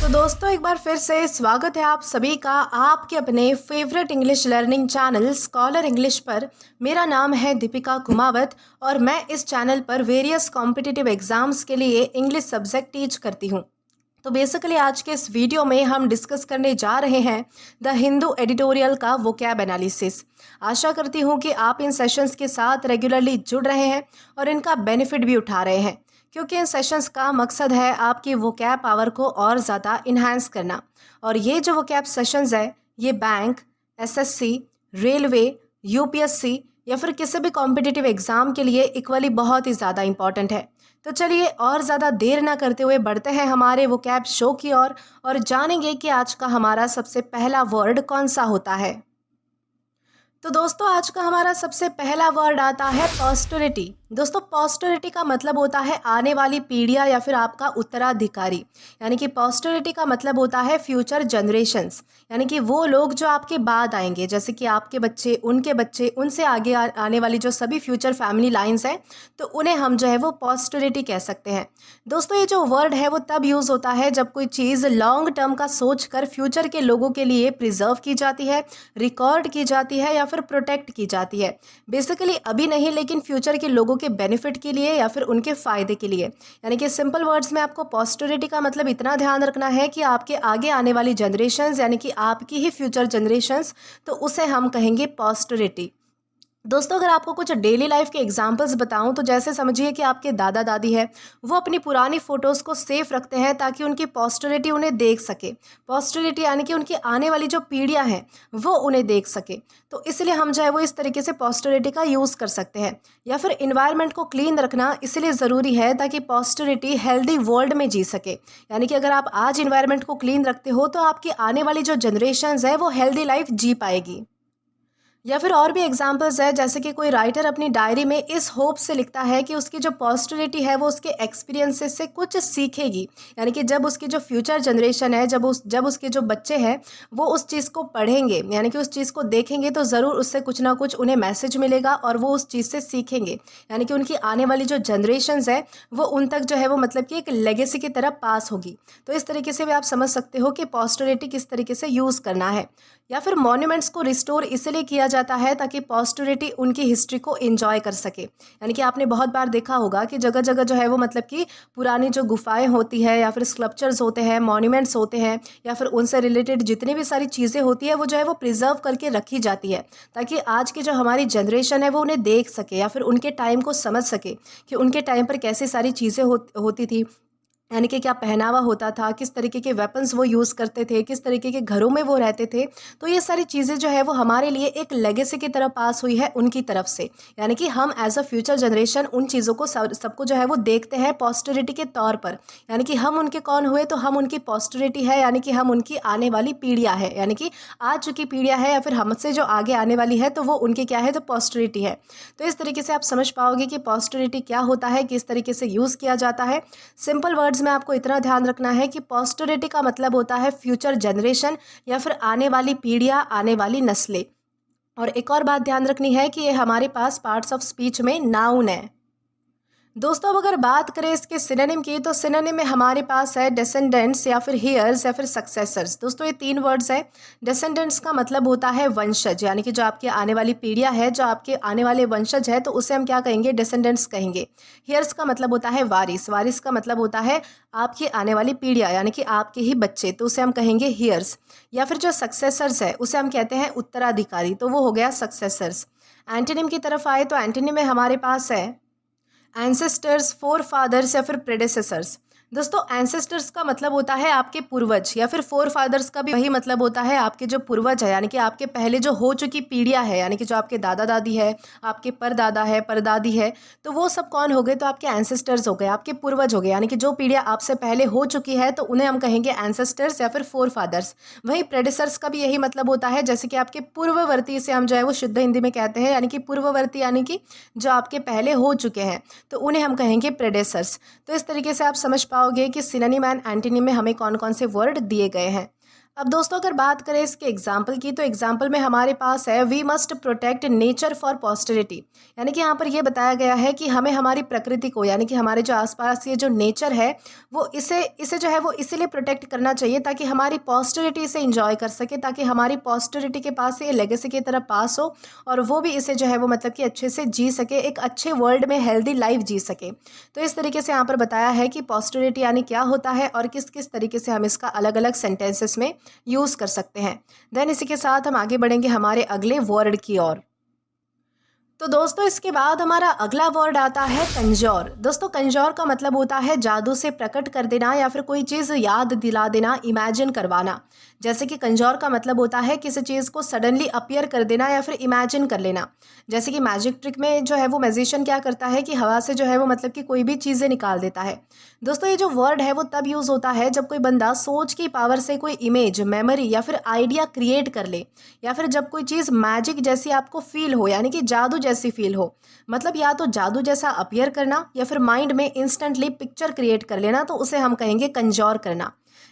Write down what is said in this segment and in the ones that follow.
तो दोस्तों एक बार फिर से स्वागत है आप सभी का आपके अपने favourite English learning channel scholar English पर। मेरा नाम है दीपिका कुमावत और मैं इस चैनल पर वेरियस कॉम्पिटिटिव एग्जाम्स के लिए इंग्लिश सब्जेक्ट टीच करती हूँ। तो बेसिकली आज के इस वीडियो में हम डिस्कस करने जा रहे हैं द हिंदू एडिटोरियल का वोकैब एनालिसिस। आशा करती हूँ कि आप इन सेशंस के साथ रेगुलरली जुड़ रहे हैं और इनका बेनिफिट भी उठा रहे हैं, क्योंकि इन सेशंस का मकसद है आपकी वोकैब पावर को और ज़्यादा इन्हांस करना। और ये जो वोकैब सेशंस है ये बैंक, एसएससी, रेलवे, यूपीएससी या फिर किसी भी कॉम्पिटिटिव एग्ज़ाम के लिए इक्वली बहुत ही ज़्यादा इंपॉर्टेंट है। तो चलिए और ज़्यादा देर ना करते हुए बढ़ते हैं हमारे वोकैब शो की ओर और जानेंगे कि आज का हमारा सबसे पहला वर्ड कौन सा होता है। तो दोस्तों आज का हमारा सबसे पहला वर्ड आता है पॉस्टरिटी। दोस्तों पॉस्टरिटी का मतलब होता है आने वाली पीढ़ियाँ या फिर आपका उत्तराधिकारी, यानी कि पॉस्टरिटी का मतलब होता है फ्यूचर जनरेशन्स, यानी कि वो लोग जो आपके बाद आएंगे, जैसे कि आपके बच्चे, उनसे आगे आने वाली जो सभी फ्यूचर फैमिली लाइंस हैं, तो उन्हें हम जो है वो पॉस्टरिटी कह सकते हैं। दोस्तों ये जो वर्ड है वो तब यूज़ होता है जब कोई चीज़ लॉन्ग टर्म का सोच कर फ्यूचर के लोगों के लिए प्रिजर्व की जाती है, रिकॉर्ड की जाती है या फिर प्रोटेक्ट की जाती है। बेसिकली अभी नहीं लेकिन फ्यूचर के लोगों के बेनिफिट के लिए या फिर उनके फ़ायदे के लिए। यानी कि सिंपल वर्ड्स में आपको पॉस्टरिटी का मतलब इतना ध्यान रखना है कि आपके आगे आने वाली जनरेशन्स, यानी कि आपकी ही फ्यूचर जनरेशन्स, तो उसे हम कहेंगे पॉस्टरिटी। दोस्तों अगर आपको कुछ डेली लाइफ के एग्जांपल्स बताऊं तो जैसे समझिए कि आपके दादा दादी है, वो अपनी पुरानी फ़ोटोज़ को सेफ रखते हैं ताकि उनकी पॉस्टरिटी उन्हें देख सके। पॉस्टरिटी यानी कि उनकी आने वाली जो पीढ़ियां हैं वो उन्हें देख सके। तो इसलिए हम जो है वो इस तरीके से पॉस्टरिटी का यूज़ कर सकते हैं। या फिर इन्वायरमेंट को क्लीन रखना इसलिए ज़रूरी है ताकि पॉस्टरिटी हेल्दी वर्ल्ड में जी सके। यानी कि अगर आप आज इन्वायरमेंट को क्लीन रखते हो तो आपकी आने वाली जो जनरेशन्स है वो हेल्दी लाइफ जी पाएगी। या फिर और भी एग्जांपल्स है, जैसे कि कोई राइटर अपनी डायरी में इस होप से लिखता है कि उसकी जो पॉस्टरिटी है वो उसके एक्सपीरियंसेस से कुछ सीखेगी। यानी कि जब उसकी जो फ्यूचर जनरेशन है, जब उसके जो बच्चे हैं वो उस चीज़ को पढ़ेंगे, यानी कि उस चीज़ को देखेंगे, तो ज़रूर उससे कुछ ना कुछ उन्हें मैसेज मिलेगा और वो उस चीज़ से सीखेंगे। यानी कि उनकी आने वाली जो जनरेशन्स है वो उन तक जो है वो मतलब कि एक लेगेसी की तरह पास होगी। तो इस तरीके से भी आप समझ सकते हो कि पॉस्टरिटी किस तरीके से यूज़ करना है। या फिर मॉन्यूमेंट्स को रिस्टोर इसलिए किया जाता है ताकि पॉस्टरिटी उनकी हिस्ट्री को एंजॉय कर सके। यानी कि आपने बहुत बार देखा होगा कि जगह जगह जो है वो मतलब कि पुरानी जो गुफाएं होती है या फिर स्कल्पचर्स होते हैं, मॉन्यूमेंट्स होते हैं या फिर उनसे रिलेटेड जितनी भी सारी चीज़ें होती है वो जो है वो प्रिजर्व करके रखी जाती है ताकि आज की जो हमारी जनरेशन है वो उन्हें देख सके या फिर उनके टाइम को समझ सके कि उनके टाइम पर कैसी सारी चीज़ें होती थी। यानी कि क्या पहनावा होता था, किस तरीके के वेपन्स वो यूज़ करते थे, किस तरीके के घरों में वो रहते थे। तो ये सारी चीज़ें जो है वो हमारे लिए एक लेगेसी की तरह पास हुई है उनकी तरफ से। यानी कि हम एज अ फ्यूचर जनरेशन उन चीज़ों को सबको जो है वो देखते हैं पॉस्टरिटी के तौर पर। यानी कि हम उनके कौन हुए, तो हम उनकी पॉस्टरिटी है, यानी कि हम उनकी आने वाली पीढ़ियाँ है। यानी कि आज चुकी पीढ़ियाँ है या फिर हमसे जो आगे आने वाली है तो वो उनकी क्या है, तो पॉस्टरिटी है। तो इस तरीके से आप समझ पाओगे कि पॉस्टरिटी क्या होता है, किस तरीके से यूज़ किया जाता है। सिंपल वर्ड्स में आपको इतना ध्यान रखना है कि पॉस्टरिटी का मतलब होता है फ्यूचर जनरेशन या फिर आने वाली पीढ़ियाँ, आने वाली नस्लें। और एक और बात ध्यान रखनी है कि ये हमारे पास पार्ट्स ऑफ स्पीच में नाउन है। दोस्तों अब अगर बात करें इसके सिनोनिम की, तो सिनोनिम में हमारे पास है डिसेंडेंट्स या फिर हियर्स या फिर सक्सेसर्स। दोस्तों ये तीन वर्ड्स हैं। डिसेंडेंट्स का मतलब होता है वंशज, यानी कि जो आपकी आने वाली पीढ़ियाँ है, जो आपके आने वाले वंशज है, तो उसे हम क्या कहेंगे, डिसेंडेंट्स कहेंगे। हियर्स का मतलब होता है वारिस, वारिस का मतलब होता है आपकी आने वाली पीढ़ियाँ, यानी कि आपके ही बच्चे, तो उसे हम कहेंगे हियर्स। या फिर जो सक्सेसर्स है उसे हम कहते हैं उत्तराधिकारी, तो वो हो गया सक्सेसर्स। एंटोनिम की तरफ आए तो एंटोनिम में हमारे पास है एंसेस्टर्स, फोर फादर्स या फिर प्रेडेसेसर्स। दोस्तों एंसेस्टर्स का मतलब होता है आपके पूर्वज, या फिर फोर फादर्स का भी वही मतलब होता है आपके जो पूर्वज है, यानी कि आपके पहले जो हो चुकी पीढ़ियाँ है, यानी कि जो आपके दादा दादी है, आपके परदादा है, परदादी है, तो वो सब कौन हो गए, तो आपके एंसेस्टर्स हो गए, आपके पूर्वज हो गए। यानी कि जो पीढ़ियाँ आपसे पहले हो चुकी है तो उन्हें हम कहेंगे एंसेस्टर्स या फिर फोर फादर्स। वहीं प्रेडेसर्स का भी यही मतलब होता है, जैसे कि आपके पूर्ववर्ती से हम जो है वो शुद्ध हिंदी में कहते हैं, यानी कि पूर्ववर्ती, यानी कि जो आपके पहले हो चुके हैं, तो उन्हें हम कहेंगे प्रेडेसर्स। तो इस तरीके से आप समझ पाओगे कि सिनोनिम एंड एंटोनिम में हमें कौन कौन से वर्ड दिए गए हैं। अब दोस्तों अगर बात करें इसके एग्जाम्पल की, तो एग्जाम्पल में हमारे पास है we must protect nature for posterity. यानी कि यहाँ पर ये बताया गया है कि हमें हमारी प्रकृति को, यानी कि हमारे जो आसपास ये जो नेचर है वो इसे इसे जो है वो इसीलिए प्रोटेक्ट करना चाहिए ताकि हमारी पॉस्टरिटी इसे इंजॉय कर सके, ताकि हमारी पॉस्टरिटी के पास ये लेगेसी की तरह पास हो और वो भी इसे जो है वो मतलब कि अच्छे से जी सके, एक अच्छे वर्ल्ड में हेल्दी लाइफ जी सके। तो इस तरीके से यहाँ पर बताया है कि पॉस्टरिटी यानी क्या होता है और किस किस तरीके से हम इसका अलग अलग सेंटेंसेस में यूज़ कर सकते हैं। देन इसी के साथ हम आगे बढ़ेंगे हमारे अगले वर्ड की ओर। तो दोस्तों इसके बाद हमारा अगला वर्ड आता है कंजोर। दोस्तों कंजोर का मतलब होता है जादू से प्रकट कर देना या फिर कोई चीज़ याद दिला देना, इमेजिन करवाना। जैसे कि कंजोर का मतलब होता है किसी चीज़ को सडनली अपीयर कर देना या फिर इमेजिन कर लेना। जैसे कि मैजिक ट्रिक में जो है वो मैजिशियन क्या करता है कि हवा से जो है वो मतलब कि कोई भी चीज़ें निकाल देता है। दोस्तों ये जो वर्ड है वो तब यूज़ होता है जब कोई बंदा सोच की पावर से कोई इमेज, मेमोरी या फिर आइडिया क्रिएट कर ले, या फिर जब कोई चीज़ मैजिक जैसी आपको फील हो, यानी कि जादू जैसी फील हो। मतलब या तो जादू जैसा अपीयर करना या फिर माइंड में इंस्टेंटली पिक्चर क्रिएट कर लेना, तो उसे हम कहेंगे कंजोर करना।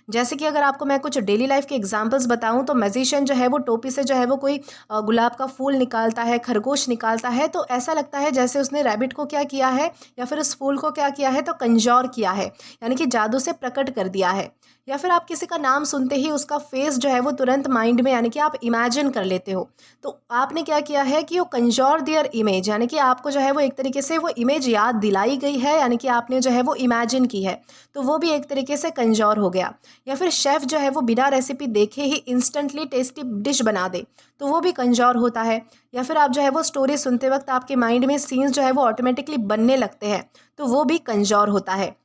जैसे कि अगर आपको मैं कुछ डेली लाइफ के एग्जांपल्स बताऊं, तो मैजिशियन जो है वो टोपी से जो है वो कोई गुलाब का फूल निकालता है, खरगोश निकालता है, तो ऐसा लगता है जैसे उसने रैबिट को क्या किया है या फिर उस फूल को क्या किया है, तो कंजोर किया है, यानी कि जादू से प्रकट कर दिया है। या फिर आप किसी का नाम सुनते ही उसका फेस जो है वो तुरंत माइंड में, यानी कि आप इमेजिन कर लेते हो, तो आपने क्या किया है कि वो कंजोर देयर इमेज, यानी कि आपको जो है वो एक तरीके से वो इमेज याद दिलाई गई है, यानी कि आपने जो है वो इमेजिन की है, तो वो भी एक तरीके से कंजोर हो गया। या फिर शेफ़ जो है वो बिना रेसिपी देखे ही इंस्टेंटली टेस्टी डिश बना दे, तो वो भी कंजोर होता है। या फिर आप जो है वो स्टोरी सुनते वक्त आपके माइंड में सीन्स जो है वो ऑटोमेटिकली बनने लगते हैं, तो वो भी कंजोर होता है।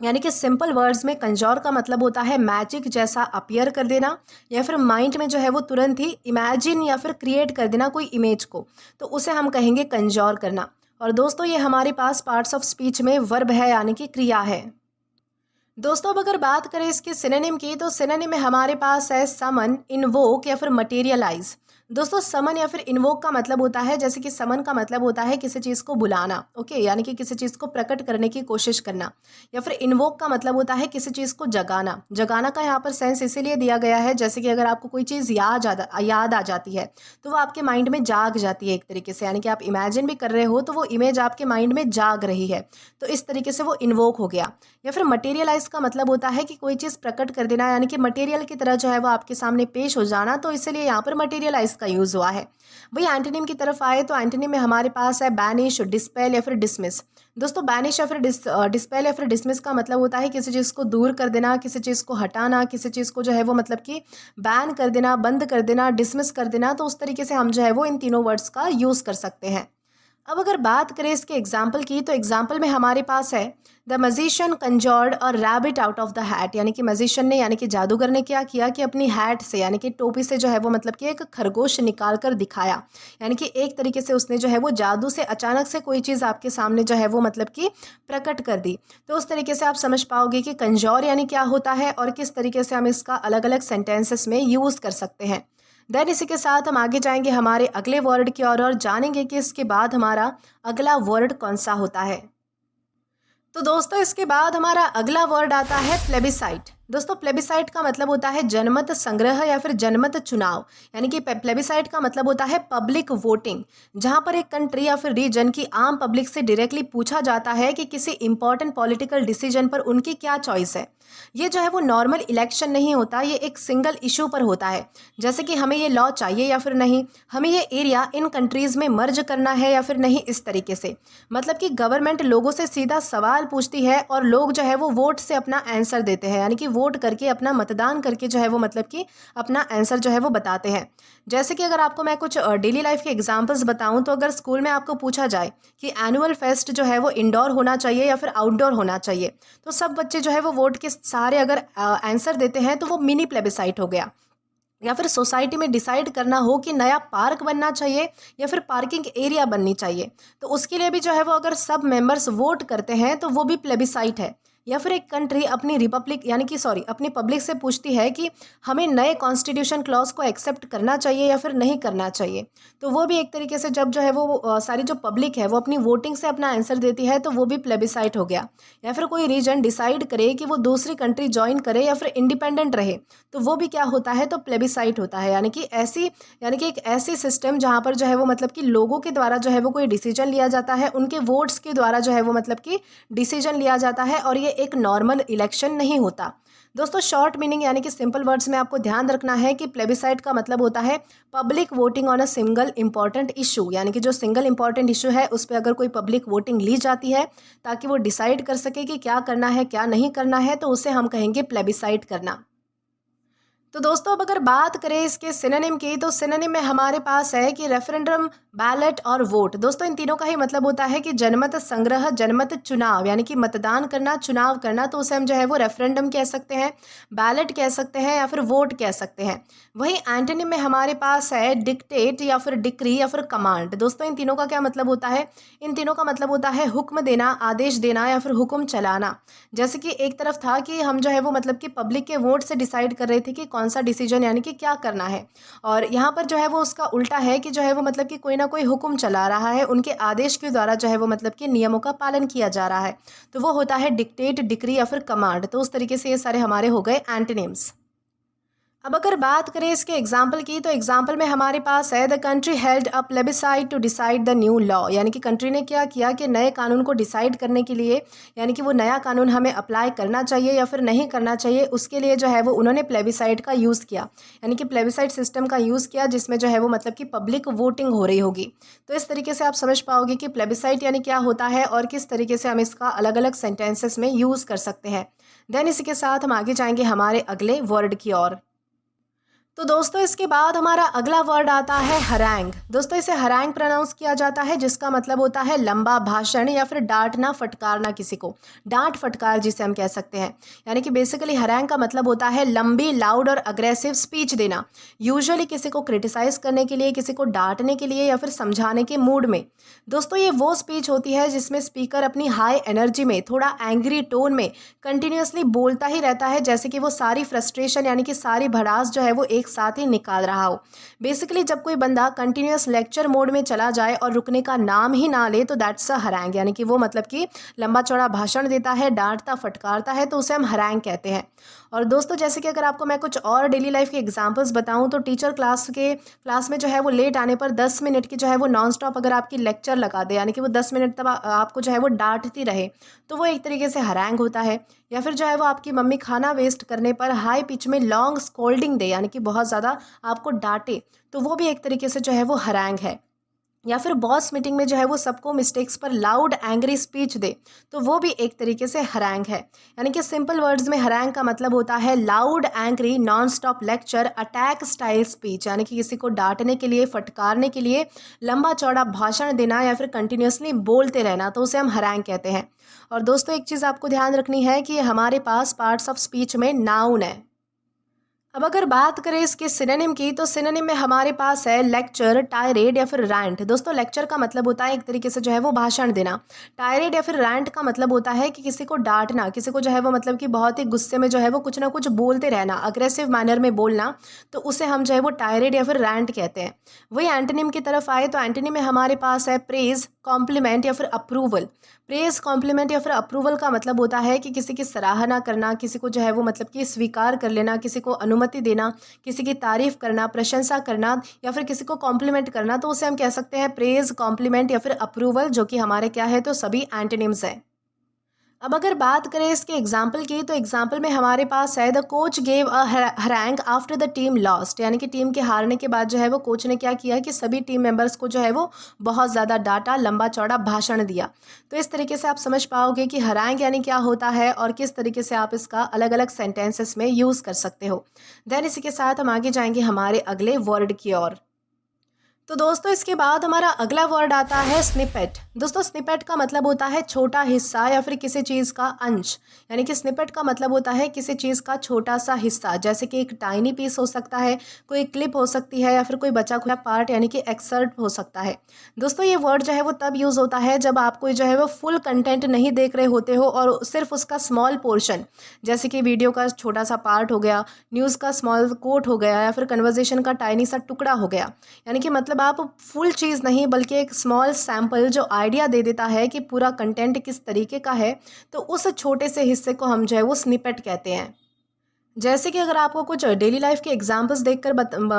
यानी कि सिंपल वर्ड्स में कंजोर का मतलब होता है मैजिक जैसा अपीयर कर देना, या फिर माइंड में जो है वो तुरंत ही इमेजिन या फिर क्रिएट कर देना कोई इमेज को, तो उसे हम कहेंगे कंजोर करना। और दोस्तों ये हमारे पास पार्ट्स ऑफ स्पीच में वर्ब है, यानी कि क्रिया है। दोस्तों अब अगर बात करें इसके सिनोनिम की, तो सिनोनिम में हमारे पास है समन, इन्वोक या फिर मटेरियलाइज। दोस्तों समन या फिर इन्वोक का मतलब होता है, जैसे कि समन का मतलब होता है किसी चीज़ को बुलाना, ओके, यानी कि किसी चीज़ को प्रकट करने की कोशिश करना। या फिर इन्वोक का मतलब होता है किसी चीज़ को जगाना। जगाना का यहाँ पर सेंस इसीलिए दिया गया है, जैसे कि अगर आपको कोई चीज़ याद आ जाती है, तो वो आपके माइंड में जाग जाती है एक तरीके से, यानी कि आप इमेजिन भी कर रहे हो तो वो इमेज आपके माइंड में जाग रही है, तो इस तरीके से वो इन्वोक हो गया। या फिर मटेरियलाइज का मतलब होता है कि कोई चीज़ प्रकट कर देना, यानी कि मटेरियल की तरह जो है वो आपके सामने पेश हो जाना, तो इसलिए यहाँ पर मटेरियलाइज का यूज़ हुआ है। वही एंटोनिम की तरफ आए तो एंटोनिम में हमारे पास है बैनिश, डिस्पेल या फिर डिसमिस। दोस्तों बैनिश या फिर डिस्पेल या फिर डिसमिस का मतलब होता है किसी चीज़ को दूर कर देना, किसी चीज़ को हटाना, किसी चीज़ को जो है वो मतलब कि बैन कर देना, बंद कर देना, डिसमिस कर देना, तो उस तरीके से हम जो है वो इन तीनों वर्ड्स का यूज़ कर सकते हैं। अब अगर बात करें इसके एग्जाम्पल की, तो एग्जाम्पल में हमारे पास है द मजिशियन कंजर्ड और rabbit out of the hat. यानी कि मजिशियन ने, यानी कि जादूगर ने क्या किया कि अपनी हैट से, यानी कि टोपी से जो है वो मतलब कि एक खरगोश निकाल कर दिखाया। यानी कि एक तरीके से उसने जो है वो जादू से अचानक से कोई चीज़ आपके सामने जो है वो मतलब कि प्रकट कर दी। तो उस तरीके से आप समझ पाओगे कि कंजोर यानी क्या होता है और किस तरीके से हम इसका अलग अलग सेंटेंसेस में यूज़ कर सकते हैं। देन इसी के साथ हम आगे जाएंगे हमारे अगले वर्ड की ओर और जानेंगे कि इसके बाद हमारा अगला वर्ड कौन सा होता है। तो दोस्तों इसके बाद हमारा अगला वर्ड आता है प्लेबिसाइट। दोस्तों प्लेबिसाइट का मतलब होता है जनमत संग्रह या फिर जनमत चुनाव। यानी कि प्लेबिसाइट का मतलब होता है पब्लिक वोटिंग, जहां पर एक कंट्री या फिर रीजन की आम पब्लिक से डायरेक्टली पूछा जाता है कि किसी इंपॉर्टेंट पॉलिटिकल डिसीजन पर उनकी क्या चॉइस है। ये जो है वो नॉर्मल इलेक्शन नहीं होता, ये एक सिंगल इशू पर होता है, जैसे कि हमें ये लॉ चाहिए या फिर नहीं, हमें ये एरिया इन कंट्रीज़ में मर्ज करना है या फिर नहीं, इस तरीके से। मतलब कि गवर्नमेंट लोगों से सीधा सवाल पूछती है और लोग जो है वो वोट से अपना आंसर देते हैं, यानी कि वोट करके, अपना मतदान करके जो है वो मतलब कि अपना आंसर जो है वो बताते हैं। जैसे कि अगर आपको मैं कुछ डेली लाइफ के एग्जांपल्स बताऊं, तो अगर स्कूल में आपको पूछा जाए कि एनुअल फेस्ट जो है वो इंडोर होना चाहिए या फिर आउटडोर होना चाहिए, तो सब बच्चे जो है वो वोट के सारे अगर आंसर देते हैं तो वो मिनी प्लेबिसाइट हो गया। या फिर सोसाइटी में डिसाइड करना हो कि नया पार्क बनना चाहिए या फिर पार्किंग एरिया बननी चाहिए, तो उसके लिए भी जो है वो अगर सब मेंबर्स वोट करते हैं तो वो भी प्लेबिसाइट है। या फिर एक कंट्री अपनी रिपब्लिक यानी कि सॉरी अपनी पब्लिक से पूछती है कि हमें नए कॉन्स्टिट्यूशन क्लॉज को एक्सेप्ट करना चाहिए या फिर नहीं करना चाहिए, तो वो भी एक तरीके से जब जो है वो सारी जो पब्लिक है वो अपनी वोटिंग से अपना आंसर देती है, तो वो भी प्लेबिसाइट हो गया। या फिर कोई रीजन डिसाइड करे कि वो दूसरी कंट्री ज्वाइन करे या फिर इंडिपेंडेंट रहे, तो वो भी क्या होता है, तो प्लेबिसाइट होता है। यानी कि एक ऐसी सिस्टम जहाँ पर जो है वो मतलब कि लोगों के द्वारा जो है वो कोई डिसीजन लिया जाता है, उनके वोट्स के द्वारा जो है वो मतलब कि डिसीजन लिया जाता है, और ये एक नॉर्मल इलेक्शन नहीं होता। दोस्तों शॉर्ट मीनिंग यानी कि सिंपल वर्ड्स में आपको ध्यान रखना है कि प्लेबिसाइट का मतलब होता है public voting on a single important issue, यानी कि जो सिंगल इंपॉर्टेंट इशू है उस पर अगर कोई पब्लिक वोटिंग ली जाती है ताकि वो डिसाइड कर सके कि क्या करना है क्या नहीं करना है, तो उसे हम कहेंगे प्लेबिसाइट करना। तो दोस्तों अब अगर बात करें इसके सिनोनिम की, तो सिनोनिम में हमारे पास है कि रेफरेंडम, बैलेट और वोट। दोस्तों इन तीनों का ही मतलब होता है कि जनमत संग्रह, जनमत चुनाव, यानी कि मतदान करना, चुनाव करना, तो उसे हम जो है वो रेफरेंडम कह सकते हैं, बैलेट कह सकते हैं या फिर वोट कह सकते हैं। वहीं एंटोनिम में हमारे पास है डिक्टेट या फिर डिक्री या फिर कमांड। दोस्तों इन तीनों का क्या मतलब होता है, इन तीनों का मतलब होता है हुक्म देना, आदेश देना या फिर हुक्म चलाना। जैसे कि एक तरफ था कि हम जो है वो मतलब कि पब्लिक के वोट से डिसाइड कर रहे थे कि कौन सा डिसीजन यानी कि क्या करना है, और यहाँ पर जो है वो उसका उल्टा है कि जो है वो मतलब कि कोई ना कोई हुक्म चला रहा है, उनके आदेश के द्वारा जो है वो मतलब कि नियमों का पालन किया जा रहा है, तो वो होता है डिक्टेट, डिक्री या फिर कमांड। तो उस तरीके से ये सारे हमारे हो गए एंटोनिम्स। अब अगर बात करें इसके एग्जाम्पल की, तो एग्जाम्पल में हमारे पास है the country held a plebiscite to decide the new law, यानी कि कंट्री ने क्या किया कि नए कानून को डिसाइड करने के लिए, यानी कि वो नया कानून हमें अप्लाई करना चाहिए या फिर नहीं करना चाहिए, उसके लिए जो है वो उन्होंने प्लेबिसाइट का यूज़ किया, यानी कि प्लेबिसाइट सिस्टम का यूज़ किया जिसमें जो है वो मतलब कि पब्लिक वोटिंग हो रही होगी। तो इस तरीके से आप समझ पाओगे कि प्लेबिसाइट यानी क्या होता है और किस तरीके से हम इसका अलग अलग सेंटेंसेस में यूज़ कर सकते हैं। देन इसी के साथ हम आगे जाएंगे हमारे अगले वर्ड की ओर। तो दोस्तों इसके बाद हमारा अगला वर्ड आता है हरैंग। दोस्तों इसे हरैंग प्रोनाउंस किया जाता है, जिसका मतलब होता है लंबा भाषण या फिर डांटना फटकारना, किसी को डांट फटकार जिसे हम कह सकते हैं। यानी कि बेसिकली हरैंग का मतलब होता है लंबी, लाउड और अग्रेसिव स्पीच देना, यूजुअली किसी को क्रिटिसाइज करने के लिए, किसी को डांटने के लिए या फिर समझाने के मूड में। दोस्तों ये वो स्पीच होती है जिसमें स्पीकर अपनी हाई एनर्जी में, थोड़ा एंग्री टोन में कंटिन्यूअसली बोलता ही रहता है, जैसे कि वो सारी फ्रस्ट्रेशन यानी कि सारी भड़ास जो है वो एक साथ ही निकाल रहा हो। बेसिकली जब कोई बंदा कंटिन्यूअस लेक्चर मोड में चला जाए और रुकने का नाम ही ना ले, तो दैट्स अ हरैंग, यानी कि वो मतलब कि लंबा चौड़ा भाषण देता है, डांटता फटकारता है, तो उसे हम हरैंग कहते हैं। और दोस्तों जैसे कि अगर आपको मैं कुछ और डेली लाइफ के एग्जांपल्स बताऊं, तो टीचर क्लास में जो है वो लेट आने पर 10 मिनट की जो है वो नॉन स्टॉप अगर आपकी लेक्चर लगा दे, यानी कि वो 10 मिनट तक आपको जो है वो डांटती रहे, तो वो एक तरीके से हरैंग होता है। या फिर जो है वो आपकी मम्मी खाना वेस्ट करने पर हाई पिच में लॉन्ग स्कोल्डिंग दे, यानी कि बहुत ज़्यादा आपको डांटे, तो वो भी एक तरीके से जो है वो हरैंग है। या फिर बॉस मीटिंग में जो है वो सबको मिस्टेक्स पर लाउड एंग्री स्पीच दे, तो वो भी एक तरीके से हरैंग है। यानी कि सिंपल वर्ड्स में हरैंग का मतलब होता है loud angry non stop lecture attack style speech, यानी कि किसी को डांटने के लिए, फटकारने के लिए लंबा चौड़ा भाषण देना या फिर कंटिन्यूअसली बोलते रहना, तो उसे हम हरैंग कहते हैं। और दोस्तों एक चीज़ आपको ध्यान रखनी है कि हमारे पास पार्ट्स ऑफ स्पीच में नाउन है। अब अगर बात करें इसके सिनोनिम की, तो सिनोनिम में हमारे पास है लेक्चर, टायरेड या फिर रैंट। दोस्तों लेक्चर का मतलब होता है एक तरीके से जो है वो भाषण देना। टायरेड या फिर रैंट का मतलब होता है कि किसी को डांटना, किसी को जो है वो मतलब कि बहुत ही गुस्से में जो है वो कुछ ना कुछ बोलते रहना, अग्रेसिव मैनर में बोलना, तो उसे हम जो है वो टायरेड या फिर रैंट कहते हैं। वही एंटोनिम की तरफ आए तो एंटोनिम में हमारे पास है प्रेज, कॉम्प्लीमेंट या फिर अप्रूवल। प्रेज, कॉम्प्लीमेंट या फिर अप्रूवल का मतलब होता है कि किसी की सराहना करना, किसी को जो है वो मतलब कि स्वीकार कर लेना, किसी को अनुमति देना, किसी की तारीफ करना, प्रशंसा करना या फिर किसी को कॉम्प्लीमेंट करना, तो उसे हम कह सकते हैं प्रेज, कॉम्प्लीमेंट या फिर अप्रूवल, जो कि हमारे क्या है, तो सभी एंटोनिम्स हैं। अब अगर बात करें इसके एग्जाम्पल की, तो एग्जाम्पल में हमारे पास है the coach gave a harangue after the team lost, यानी कि टीम के हारने के बाद जो है वो कोच ने क्या किया कि सभी टीम मेंबर्स को जो है वो बहुत ज़्यादा डांटा, लंबा चौड़ा भाषण दिया। तो इस तरीके से आप समझ पाओगे कि हरैंग यानी क्या होता है और किस तरीके से आप इसका अलग अलग सेंटेंसेस में यूज़ कर सकते हो। देन इसी के साथ हम आगे जाएंगे हमारे अगले वर्ड की ओर। तो दोस्तों इसके बाद हमारा अगला वर्ड आता है स्निपेट। दोस्तों स्निपेट का मतलब होता है छोटा हिस्सा या फिर किसी चीज़ का अंश। यानी कि स्निपेट का मतलब होता है किसी चीज़ का छोटा सा हिस्सा, जैसे कि एक टाइनी पीस हो सकता है, कोई क्लिप हो सकती है या फिर कोई बचा खुचा पार्ट यानी कि एक्सर्ट हो सकता है। दोस्तों ये वर्ड जो है वो तब यूज़ होता है जब आप कोई जो है वो फुल कंटेंट नहीं देख रहे होते हो और सिर्फ उसका स्मॉल पोर्शन, जैसे कि वीडियो का छोटा सा पार्ट हो गया, न्यूज़ का स्मॉल कोट हो गया या फिर कन्वर्जेशन का टाइनी सा टुकड़ा हो गया। यानी कि मतलब आप फुल चीज़ नहीं बल्कि एक स्मॉल सैंपल जो आइडिया दे देता है कि पूरा कंटेंट किस तरीके का है, तो उस छोटे से हिस्से को हम जो है वो स्निपेट कहते हैं। जैसे कि अगर आपको कुछ डेली लाइफ के एग्जांपल्स देखकर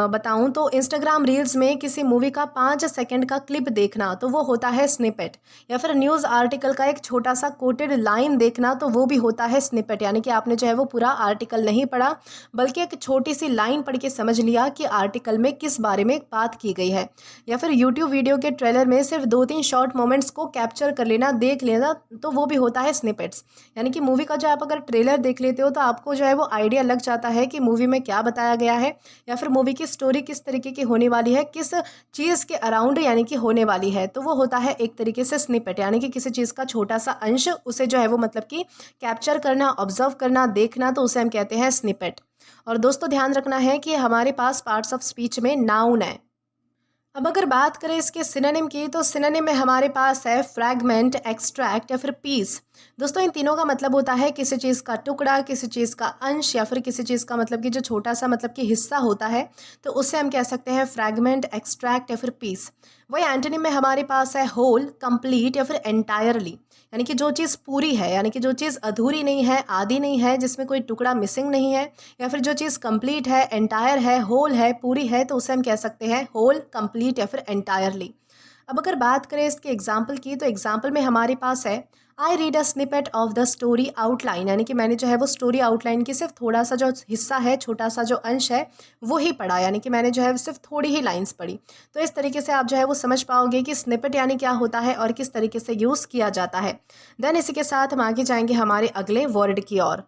बताऊं तो इंस्टाग्राम रील्स में किसी मूवी का 5 सेकंड का क्लिप देखना तो वो होता है स्निपेट, या फिर न्यूज़ आर्टिकल का एक छोटा सा कोटेड लाइन देखना तो वो भी होता है स्निपेट। यानी कि आपने जो है वो पूरा आर्टिकल नहीं पढ़ा बल्कि एक छोटी सी लाइन पढ़ के समझ लिया कि आर्टिकल में किस बारे में बात की गई है। या फिर यूट्यूब वीडियो के ट्रेलर में सिर्फ 2-3 शॉर्ट मोमेंट्स को कैप्चर कर लेना, देख लेना, तो वो भी होता है स्निपेट्स। यानी कि मूवी का जो आप अगर ट्रेलर देख लेते हो तो आपको जो है वो आइडिया लग जाता है कि मूवी में क्या बताया गया है या फिर मूवी की स्टोरी किस तरीके की होने वाली है, किस चीज़ के अराउंड यानी कि होने वाली है, तो वो होता है एक तरीके से स्निपेट। यानी कि किसी चीज़ का छोटा सा अंश उसे जो है वो मतलब कि कैप्चर करना, ऑब्जर्व करना, देखना, तो उसे हम कहते हैं स्निपेट। और दोस्तों ध्यान रखना है कि हमारे पास पार्ट्स ऑफ स्पीच में नाउन है। अब अगर बात करें इसके सिनोनिम की तो सिनोनिम में हमारे पास है फ्रैगमेंट, एक्सट्रैक्ट या फिर पीस। दोस्तों इन तीनों का मतलब होता है किसी चीज़ का टुकड़ा, किसी चीज़ का अंश या फिर किसी चीज़ का मतलब कि जो छोटा सा मतलब कि हिस्सा होता है, तो उससे हम कह सकते हैं फ्रैगमेंट, एक्सट्रैक्ट या फिर पीस। वही एंटोनिम में हमारे पास है होल, कंप्लीट या फिर एंटायरली। यानी कि जो चीज़ पूरी है, यानी कि जो चीज़ अधूरी नहीं है, आधी नहीं है, जिसमें कोई टुकड़ा मिसिंग नहीं है, या फिर जो चीज़ कंप्लीट है, एंटायर है, होल है, पूरी है, तो उसे हम कह सकते हैं होल, कंप्लीट या फिर एंटायरली। अब अगर बात करें इसके एग्जाम्पल की तो एग्जाम्पल में हमारे पास है I read a snippet of the story outline. यानी कि मैंने जो है वो स्टोरी आउटलाइन की सिर्फ थोड़ा सा जो हिस्सा है, छोटा सा जो अंश है, वो ही पढ़ा। यानी कि मैंने जो है वो सिर्फ थोड़ी ही लाइंस पढ़ी। तो इस तरीके से आप जो है वो समझ पाओगे कि स्निपेट यानी क्या होता है और किस तरीके से यूज़ किया जाता है। देन इसी के साथ हम आगे जाएंगे हमारे अगले वर्ड की ओर।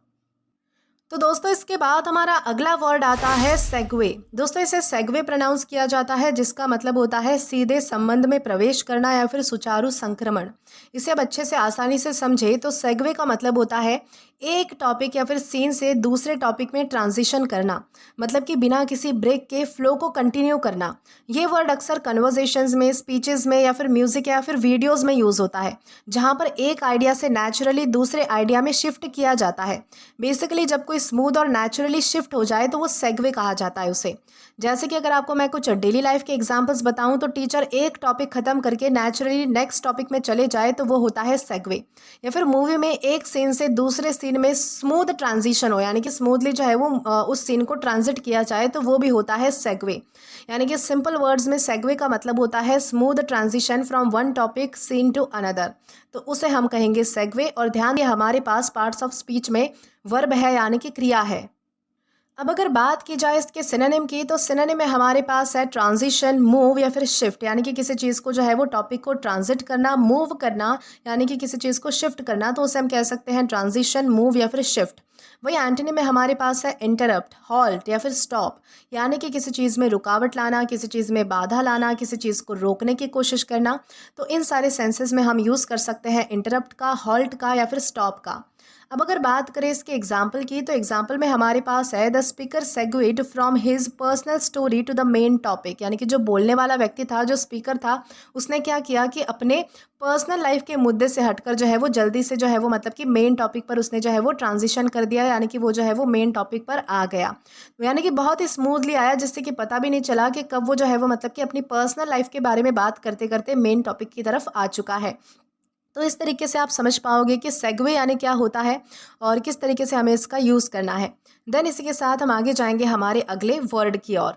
तो दोस्तों इसके बाद हमारा अगला वर्ड आता है सेगवे। दोस्तों इसे सेगवे प्रोनाउंस किया जाता है, जिसका मतलब होता है सीधे संबंध में प्रवेश करना या फिर सुचारू संक्रमण। इसे अब अच्छे से आसानी से समझे तो सेगवे का मतलब होता है एक टॉपिक या फिर सीन से दूसरे टॉपिक में ट्रांजिशन करना, मतलब कि बिना किसी ब्रेक के फ्लो को कंटिन्यू करना। ये वर्ड अक्सर कन्वर्सेशंस में, स्पीचेस में या फिर म्यूजिक या फिर वीडियोस में यूज़ होता है, जहाँ पर एक आइडिया से नेचुरली दूसरे आइडिया में शिफ्ट किया जाता है। बेसिकली जब कोई स्मूथ और नेचुरली शिफ्ट हो जाए तो वो सेगवे कहा जाता है उसे। जैसे कि अगर आपको मैं कुछ डेली लाइफ के एग्जांपल्स बताऊं तो टीचर एक टॉपिक खत्म करके नेचुरली नेक्स्ट टॉपिक में चले जाए तो वो होता है सेगवे। या फिर मूवी में एक सीन से दूसरे सीन में स्मूथ ट्रांजिशन हो, यानी कि स्मूथली जो है वो उस सीन को ट्रांजिट किया जाए तो वो भी होता है सेगवे। यानी कि सिंपल वर्ड्स में सेगवे का मतलब होता है smooth transition from one topic seen to another, तो उसे हम कहेंगे सेगवे। और ध्यान दें हमारे पास पार्ट्स ऑफ स्पीच में वर्ब है यानी कि क्रिया है। अब अगर बात की जाए इसके सिनोनिम की तो सिनोनिम में हमारे पास है ट्रांजिशन, मूव या फिर शिफ्ट। यानी कि किसी चीज़ को जो है वो टॉपिक को ट्रांजिट करना, मूव करना, यानी कि किसी चीज़ को शिफ्ट करना, तो उसे हम कह सकते हैं ट्रांजिशन, मूव या फिर शिफ्ट। वही एंटोनिम में हमारे पास है इंटरप्ट, हॉल्ट या फिर स्टॉप। यानी कि किसी चीज़ में रुकावट लाना, किसी चीज़ में बाधा लाना, किसी चीज़ को रोकने की कोशिश करना। तो इन सारे सेंसेस में हम यूज़ कर सकते हैं इंटरप्ट का, हॉल्ट का या फिर स्टॉप का। अब अगर बात करें इसके एग्जाम्पल की तो एग्जाम्पल में हमारे पास है the speaker segued from his personal story to the main topic. यानी कि जो बोलने वाला व्यक्ति था, जो स्पीकर था, उसने क्या किया कि अपने पर्सनल लाइफ के मुद्दे से हटकर जो है वो जल्दी से जो है वो मतलब कि मेन टॉपिक पर उसने जो है वो ट्रांजिशन कर दिया, यानी कि वो जो है वो मेन टॉपिक पर आ गया। यानी कि बहुत ही स्मूथली आया, जिससे कि पता भी नहीं चला कि कब वो जो है वो मतलब कि अपनी पर्सनल लाइफ के बारे में बात करते करते मेन टॉपिक की तरफ आ चुका है। तो इस तरीके से आप समझ पाओगे कि सेगवे यानी क्या होता है और किस तरीके से हमें इसका यूज़ करना है। देन इसी के साथ हम आगे जाएंगे हमारे अगले वर्ड की ओर।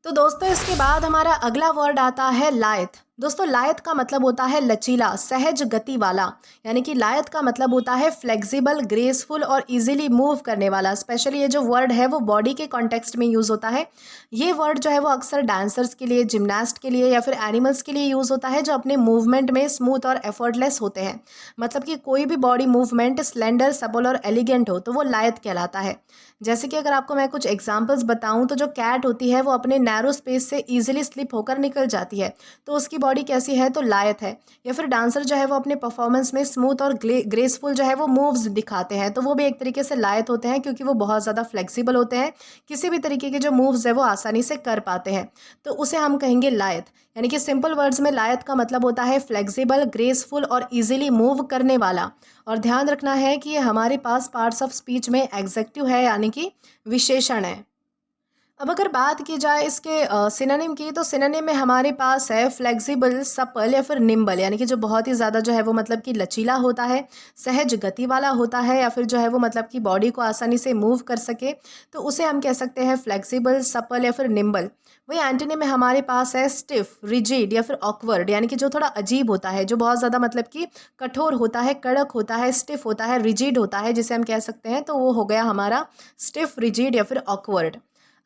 तो दोस्तों इसके बाद हमारा अगला वर्ड आता है लायथ। दोस्तों लायत का मतलब होता है लचीला, सहज गति वाला, यानी कि लायत का मतलब होता है फ्लेक्सिबल, ग्रेसफुल और इजीली मूव करने वाला। स्पेशली ये जो वर्ड है वो बॉडी के कॉन्टेक्स्ट में यूज़ होता है। ये वर्ड जो है वो अक्सर डांसर्स के लिए, जिम्नास्ट के लिए या फिर एनिमल्स के लिए यूज़ होता है जो अपने मूवमेंट में स्मूथ और एफर्टलेस होते हैं। मतलब कि कोई भी बॉडी मूवमेंट स्लेंडर, सबल और एलिगेंट हो तो वो लायत कहलाता है। जैसे कि अगर आपको मैं कुछ एग्जांपल्स बताऊं तो जो कैट होती है वो अपने नैरो स्पेस से इजीली स्लिप होकर निकल जाती है, तो उसकी बॉडी कैसी है, तो लायत है। या फिर डांसर जो है वो अपने परफॉर्मेंस में स्मूथ और ग्रेसफुल जो है वो मूव्स दिखाते हैं, तो वो भी एक तरीके से लायत होते हैं क्योंकि वो बहुत ज़्यादा फ्लेक्सिबल होते हैं, किसी भी तरीके के जो मूव्स है वो आसानी से कर पाते हैं, तो उसे हम कहेंगे लायत। यानी कि सिंपल वर्ड्स में लायत का मतलब होता है फ्लेक्सिबल, ग्रेसफुल और इजीली मूव करने वाला। और ध्यान रखना है कि ये हमारे पास पार्ट्स ऑफ स्पीच में एग्जेक्टिव है, यानी कि विशेषण है। अब अगर बात की जाए इसके सिनोनिम की, तो सिनोनिम में हमारे पास है फ्लेक्सिबल, सपल या फिर निम्बल, यानी कि जो बहुत ही ज़्यादा जो है वो मतलब कि लचीला होता है, सहज गति वाला होता है, या फिर जो है वो मतलब कि बॉडी को आसानी से मूव कर सके, तो उसे हम कह सकते हैं फ्लेक्सिबल, सपल या फिर निम्बल। वही एंटोनिम में हमारे पास है स्टिफ, रिजिड या फिर ऑकवर्ड, यानी कि जो थोड़ा अजीब होता है, जो बहुत ज़्यादा मतलब कि कठोर होता है, कड़क होता है, स्टिफ होता है, रिजिड होता है, जिसे हम कह सकते हैं, तो वो हो गया हमारा स्टिफ, रिजिड या फिर ऑकवर्ड।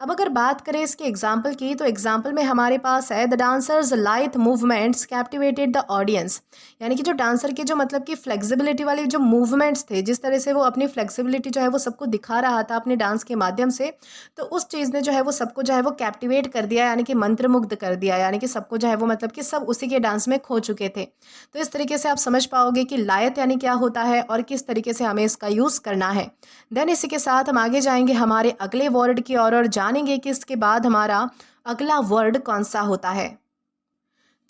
अब अगर बात करें इसके एग्जाम्पल की, तो एग्जाम्पल में हमारे पास है the dancers light movements captivated the audience, यानी कि जो डांसर के जो मतलब कि फ्लेक्सिबिलिटी वाले जो मूवमेंट्स थे, जिस तरह से वो अपनी फ्लेक्सिबिलिटी जो है वो सबको दिखा रहा था अपने डांस के माध्यम से, तो उस चीज़ ने जो है वो सबको जो है वो कैप्टिवेट कर दिया, यानी कि मंत्रमुग्ध कर दिया, यानी कि सबको जो है वो मतलब कि सब उसी के डांस में खो चुके थे। तो इस तरीके से आप समझ पाओगे कि लायत यानी क्या होता है और किस तरीके से हमें इसका यूज़ करना है। देन इसी के साथ हम आगे जाएंगे हमारे अगले वर्ड की ओर और जानेंगे कि इसके बाद हमारा अगला वर्ड कौन सा होता है।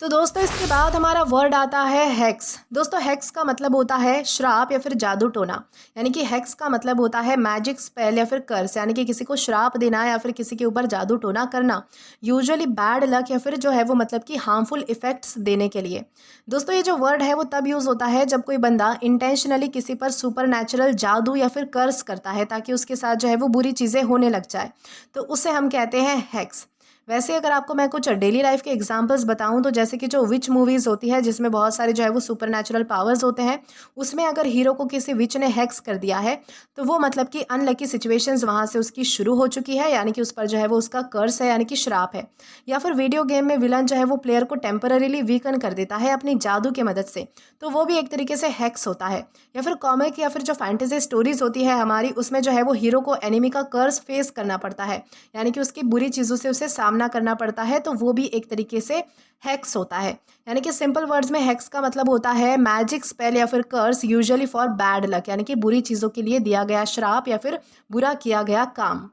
तो दोस्तों इसके बाद हमारा वर्ड आता है हेक्स। दोस्तों हेक्स का मतलब होता है श्राप या फिर जादू टोना, यानी कि हेक्स का मतलब होता है मैजिक स्पेल या फिर कर्स, यानी कि किसी को श्राप देना या फिर किसी के ऊपर जादू टोना करना, यूजुअली बैड लक या फिर जो है वो मतलब कि हार्मफुल इफेक्ट्स देने के लिए। दोस्तों ये जो वर्ड है वो तब यूज़ होता है जब कोई बंदा इंटेंशनली किसी पर सुपर नेचुरल जादू या फिर कर्स करता है ताकि उसके साथ जो है वो बुरी चीज़ें होने लग जाए, तो उसे हम कहते हैं हेक्स। वैसे अगर आपको मैं कुछ डेली लाइफ के एग्जांपल्स बताऊं, तो जैसे कि जो विच मूवीज़ होती है जिसमें बहुत सारे जो है वो सुपर नेचुरल पावर्स होते हैं, उसमें अगर हीरो को किसी विच ने हैक्स कर दिया है, तो वो मतलब कि अनलकी सिचुएशंस वहाँ से उसकी शुरू हो चुकी है, यानी कि उस पर जो है वो उसका कर्स है, यानी कि श्राप है। या फिर वीडियो गेम में विलन जो है वो प्लेयर को टेम्पररीली वीकन कर देता है अपनी जादू की मदद से, तो वो भी एक तरीके से हैक्स होता है। या फिर कॉमिक या फिर जो फैंटेसी स्टोरीज होती है हमारी, उसमें जो है वो हीरो को एनिमी का कर्स फेस करना पड़ता है, यानी कि उसकी बुरी चीज़ों से उसे सामना करना पड़ता है, तो वो भी एक तरीके से हैक्स होता है। यानी कि सिंपल वर्ड्स में हैक्स का मतलब होता है मैजिक स्पेल या फिर कर्स यूजुअली फॉर बैड लक, यानी कि बुरी चीज़ों के लिए दिया गया श्राप या फिर बुरा किया गया काम।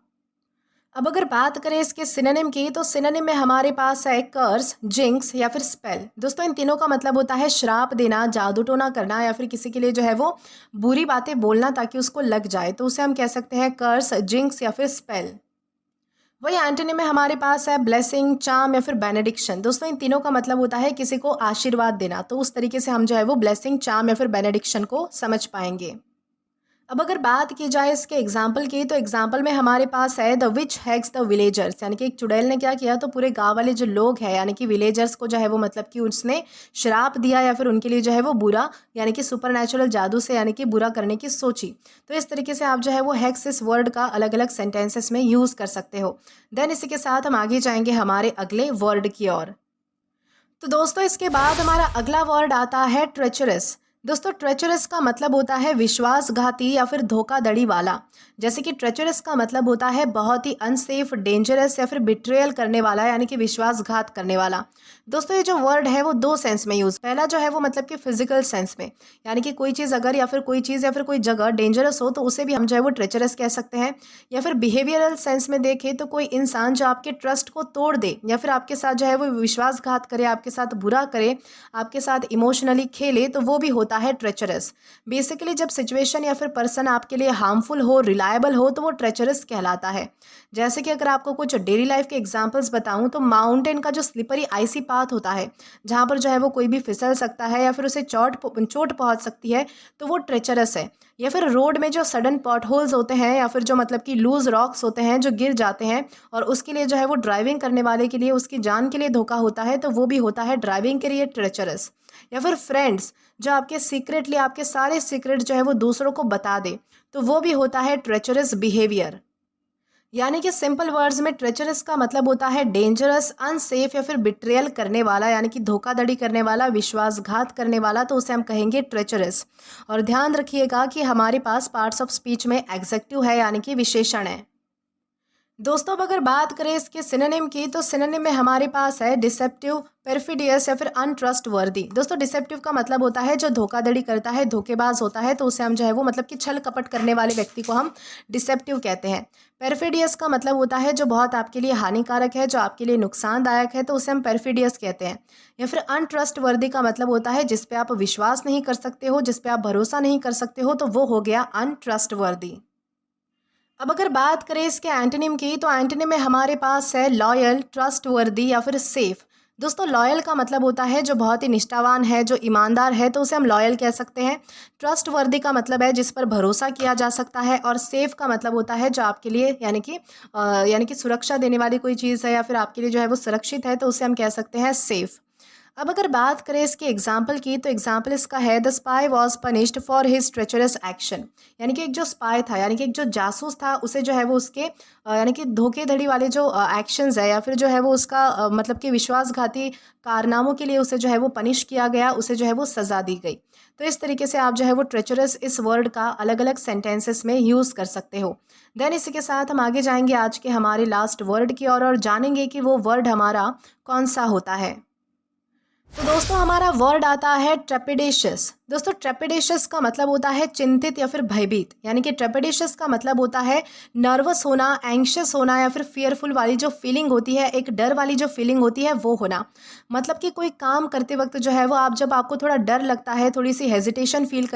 अब अगर बात करें इसके सिनोनिम की, तो सिनोनिम में हमारे पास है कर्स, जिंक्स या फिर स्पेल। दोस्तों इन तीनों का मतलब होता है श्राप देना, जादू टोना करना या फिर किसी के लिए जो है वो बुरी बातें बोलना ताकि उसको लग जाए, तो उसे हम कह सकते हैं कर्स, जिंक्स या फिर स्पेल। वही एंटोनिम में हमारे पास है ब्लेसिंग, चार्म या फिर बेनेडिक्शन। दोस्तों इन तीनों का मतलब होता है किसी को आशीर्वाद देना, तो उस तरीके से हम जो है वो ब्लेसिंग, चार्म या फिर बेनेडिक्शन को समझ पाएंगे। अब अगर बात की जाए इसके एग्जाम्पल की, तो एग्जाम्पल में हमारे पास है द विच हैग्स द विलेजर्स, यानी कि एक चुड़ैल ने क्या किया, तो पूरे गांव वाले जो लोग हैं यानी कि विलेजर्स को जो है वो मतलब कि उसने श्राप दिया या फिर उनके लिए जो है वो बुरा, यानी कि सुपर नेचुरल जादू से यानी कि बुरा करने की सोची। तो इस तरीके से आप जो है वो हैग्स इस वर्ड का अलग अलग सेंटेंसेस में यूज़ कर सकते हो। देन इसी के साथ हम आगे जाएंगे हमारे अगले वर्ड की ओर। तो दोस्तों इसके बाद हमारा अगला वर्ड आता है ट्रेचरस। दोस्तों ट्रेचरस का मतलब होता है विश्वासघाती या फिर धोखाधड़ी वाला। जैसे कि ट्रेचरस का मतलब होता है बहुत ही अनसेफ, डेंजरस या फिर बिट्रेयल करने वाला, यानी कि विश्वासघात करने वाला। दोस्तों ये जो वर्ड है वो दो सेंस में यूज, पहला जो है वो मतलब कि फिजिकल सेंस में, यानी कि कोई चीज़ अगर या फिर कोई चीज़ या फिर कोई जगह डेंजरस हो तो उसे भी हम जो है वो ट्रेचरस कह सकते हैं। या फिर बिहेवियरल सेंस में देखें तो कोई इंसान जो आपके ट्रस्ट को तोड़ दे या फिर आपके साथ जो है वो विश्वासघात करे, आपके साथ बुरा करे, आपके साथ इमोशनली खेले, तो वो भी होता है ट्रेचरस। बेसिकली जब सिचुएशन या फिर पर्सन आपके लिए हार्मफुल हो, रिलायबल हो, तो वो ट्रेचरस कहलाता है। जैसे कि अगर आपको कुछ डेली लाइफ के एग्जांपल्स बताऊं, तो माउंटेन का जो स्लिपरी आइसी पाथ होता है जहां पर जो है वो कोई भी फिसल सकता है या फिर उसे चोट पहुंच सकती है, तो वो ट्रेचरस है। या फिर रोड में जो सडन पॉट होल्स होते हैं या फिर जो मतलब कि लूज रॉक्स होते हैं जो गिर जाते हैं और उसके लिए जो है वो ड्राइविंग करने वाले के लिए उसकी जान के लिए धोखा होता है, तो वो भी होता है ड्राइविंग के लिए ट्रेचरस। या फिर फ्रेंड्स जो आपके सीक्रेटली आपके सारे सीक्रेट जो है वो दूसरों को बता दे, तो वो भी होता है ट्रेचरस बिहेवियर। यानी कि सिंपल वर्ड्स में ट्रेचरस का मतलब होता है डेंजरस, अनसेफ या फिर बिट्रेयल करने वाला, यानी कि धोखाधड़ी करने वाला, विश्वासघात करने वाला, तो उसे हम कहेंगे ट्रेचरस। और ध्यान रखिएगा कि हमारे पास पार्ट्स ऑफ स्पीच में एग्जेक्टिव है यानी कि विशेषण है। दोस्तों अब अगर बात करें इसके सिनोनिम की, तो सिनोनिम में हमारे पास है डिसेप्टिव, परफिडियस या फिर अनट्रस्टवर्दी। दोस्तों डिसेप्टिव का मतलब होता है जो धोखाधड़ी करता है, धोखेबाज होता है, तो उसे हम जो है वो मतलब कि छल कपट करने वाले व्यक्ति को हम डिसेप्टिव कहते हैं। परफिडियस का मतलब होता है जो बहुत आपके लिए हानिकारक है, जो आपके लिए नुकसानदायक है, तो उसे हम परफिडियस कहते हैं। या फिर अनट्रस्टवर्दी का मतलब होता है जिस पे आप विश्वास नहीं कर सकते हो, जिस पे आप भरोसा नहीं कर सकते हो, तो वो हो गया अनट्रस्टवर्दी। अब अगर बात करें इसके एंटोनिम की, तो एंटोनिम में हमारे पास है लॉयल, ट्रस्टवर्दी या फिर सेफ। दोस्तों लॉयल का मतलब होता है जो बहुत ही निष्ठावान है, जो ईमानदार है, तो उसे हम लॉयल कह सकते हैं। ट्रस्टवर्दी का मतलब है जिस पर भरोसा किया जा सकता है। और सेफ का मतलब होता है जो आपके लिए यानी कि सुरक्षा देने वाली कोई चीज़ है या फिर आपके लिए जो है वो सुरक्षित है, तो उसे हम कह सकते हैं सेफ। अब अगर बात करें इसके एग्जाम्पल की, तो एग्जाम्पल इसका है the spy was punished for his treacherous action. यानी कि एक जो स्पाई था, यानी कि एक जो जासूस था, उसे जो है वो उसके यानी कि धोखेधड़ी वाले जो एक्शंस है या फिर जो है वो उसका मतलब कि विश्वासघाती कारनामों के लिए उसे जो है वो पनिश किया गया, उसे जो है वो सज़ा दी गई। तो इस तरीके से आप जो है वो ट्रेचरस इस वर्ड का अलग अलग सेंटेंसेस में यूज़ कर सकते हो। देन इसी के साथ हम आगे जाएंगे आज के हमारे लास्ट वर्ड की और जानेंगे कि वो वर्ड हमारा कौन सा होता है। तो दोस्तों हमारा वर्ड आता है ट्रेपिडेशियस। दोस्तों ट्रेपिडेशियस का मतलब होता है चिंतित या फिर भयभीत। यानी कि ट्रेपिडेशियस का मतलब होता है नर्वस होना, एंग्शियस होना या फिर फियरफुल वाली जो फीलिंग होती है, एक डर वाली जो फीलिंग होती है वो होना। मतलब कि कोई काम करते वक्त जो है वो जब आपको थोड़ा डर लगता है, थोड़ी सी हेजिटेशन फील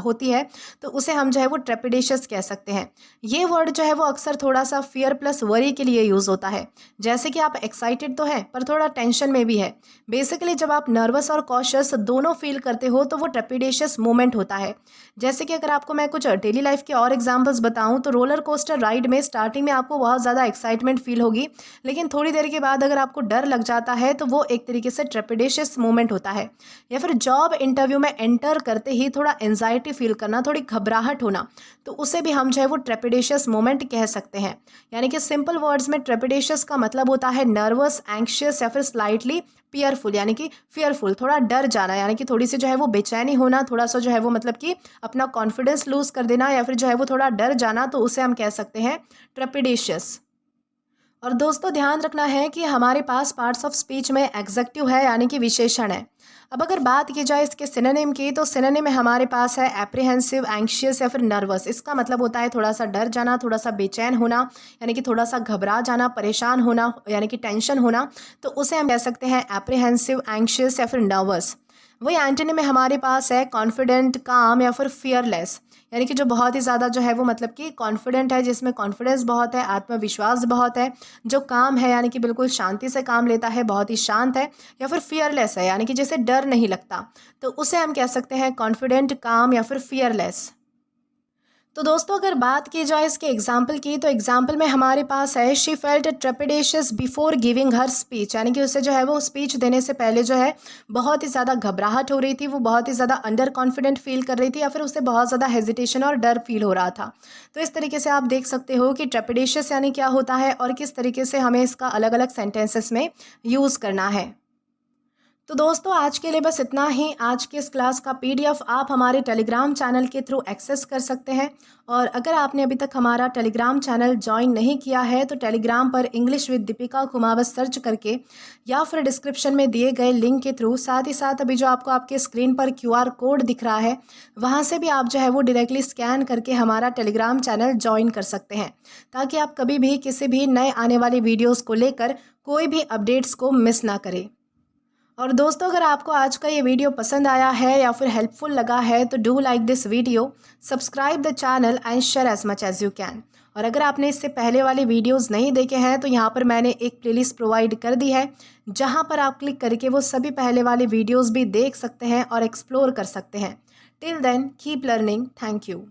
होती है, तो उसे हम जो है वो ट्रेपिडेशियस कह सकते हैं। ये वर्ड जो है वो अक्सर थोड़ा सा फियर प्लस वरी के लिए यूज़ होता है। जैसे कि आप एक्साइटेड तो हैं पर थोड़ा टेंशन में भी है। बेसिकली जब आप नर्वस और कॉशियस दोनों फील करते हो तो वो ट्रेपिडेशियस मोमेंट होता है। जैसे कि अगर आपको मैं कुछ डेली लाइफ के और एग्जांपल्स बताऊं, तो रोलर कोस्टर राइड में स्टार्टिंग में आपको बहुत ज़्यादा एक्साइटमेंट फील होगी, लेकिन थोड़ी देर के बाद अगर आपको डर लग जाता है तो वो एक तरीके से ट्रेपिडेशियस मोमेंट होता है। या फिर जॉब इंटरव्यू में एंटर करते ही थोड़ा एंजाइटी फील करना, थोड़ी घबराहट होना, तो उसे भी हम जो है वो ट्रेपिडेशियस मोमेंट कह सकते हैं। यानी कि सिंपल वर्ड्स में ट्रेपिडेशियस का मतलब होता है नर्वस, एंग्शियस या फिर स्लाइटली फियरफुल, यानी कि फियरफुल थोड़ा डर जाना, यानी कि थोड़ी सी जो है वो बेचैनी होना, थोड़ा सा जो है वो मतलब कि अपना कॉन्फिडेंस लूज कर देना या फिर जो है वो थोड़ा डर जाना, तो उसे हम कह सकते हैं ट्रेपिडेशियस। और दोस्तों ध्यान रखना है कि हमारे पास पार्ट्स ऑफ स्पीच में एग्जेक्टिव है यानी कि विशेषण है। अब अगर बात की जाए इसके सिनोनिम की, तो सिनोनिम में हमारे पास है एप्रीहेंसिव, एंग्शियस या फिर नर्वस। इसका मतलब होता है थोड़ा सा डर जाना, थोड़ा सा बेचैन होना, यानी कि थोड़ा सा घबरा जाना, परेशान होना, यानी कि टेंशन होना, तो उसे हम कह सकते हैं एप्रीहेंसिव, एंग्शियस या फिर नर्वस। वही एंटोनिम में हमारे पास है कॉन्फिडेंट, काम या फिर फियरलेस। यानी कि जो बहुत ही ज़्यादा जो है वो मतलब कि कॉन्फिडेंट है, जिसमें कॉन्फिडेंस बहुत है, आत्मविश्वास बहुत है। जो काम है यानी कि बिल्कुल शांति से काम लेता है, बहुत ही शांत है। या फिर फियरलेस है, यानी कि जिसे डर नहीं लगता, तो उसे हम कह सकते हैं कॉन्फिडेंट, काम या फिर फियरलेस। तो दोस्तों अगर बात की जाए इसके एग्जाम्पल की, तो एग्जाम्पल में हमारे पास है she felt trepidatious before giving her speech. यानी कि उसे जो है वो स्पीच देने से पहले जो है बहुत ही ज़्यादा घबराहट हो रही थी, वो बहुत ही ज़्यादा अंडर कॉन्फिडेंट फील कर रही थी या फिर उसे बहुत ज़्यादा हेजिटेशन और डर फील हो रहा था। तो इस तरीके से आप देख सकते हो कि ट्रेपिडेशियस यानी क्या होता है और किस तरीके से हमें इसका अलग अलग सेंटेंसेस में यूज़ करना है। तो दोस्तों आज के लिए बस इतना ही। आज की इस क्लास का पीडीएफ आप हमारे टेलीग्राम चैनल के थ्रू एक्सेस कर सकते हैं। और अगर आपने अभी तक हमारा टेलीग्राम चैनल ज्वाइन नहीं किया है, तो टेलीग्राम पर English with Deepika Kumawat search करके या फिर डिस्क्रिप्शन में दिए गए लिंक के थ्रू, साथ ही साथ अभी जो आपको आपके स्क्रीन पर क्यूआर कोड दिख रहा है, वहाँ से भी आप जो है वो डायरेक्टली स्कैन करके हमारा टेलीग्राम चैनल ज्वाइन कर सकते हैं, ताकि आप कभी भी किसी भी नए आने वाली वीडियोज़ को लेकर कोई भी अपडेट्स को मिस ना करें। और दोस्तों अगर आपको आज का ये वीडियो पसंद आया है या फिर हेल्पफुल लगा है, तो do like this video, subscribe the channel and share as much as you can. और अगर आपने इससे पहले वाले वीडियोस नहीं देखे हैं, तो यहाँ पर मैंने एक प्लेलिस्ट प्रोवाइड कर दी है, जहाँ पर आप क्लिक करके वो सभी पहले वाले वीडियोस भी देख सकते हैं और एक्सप्लोर कर सकते हैं। Till then keep learning. Thank you.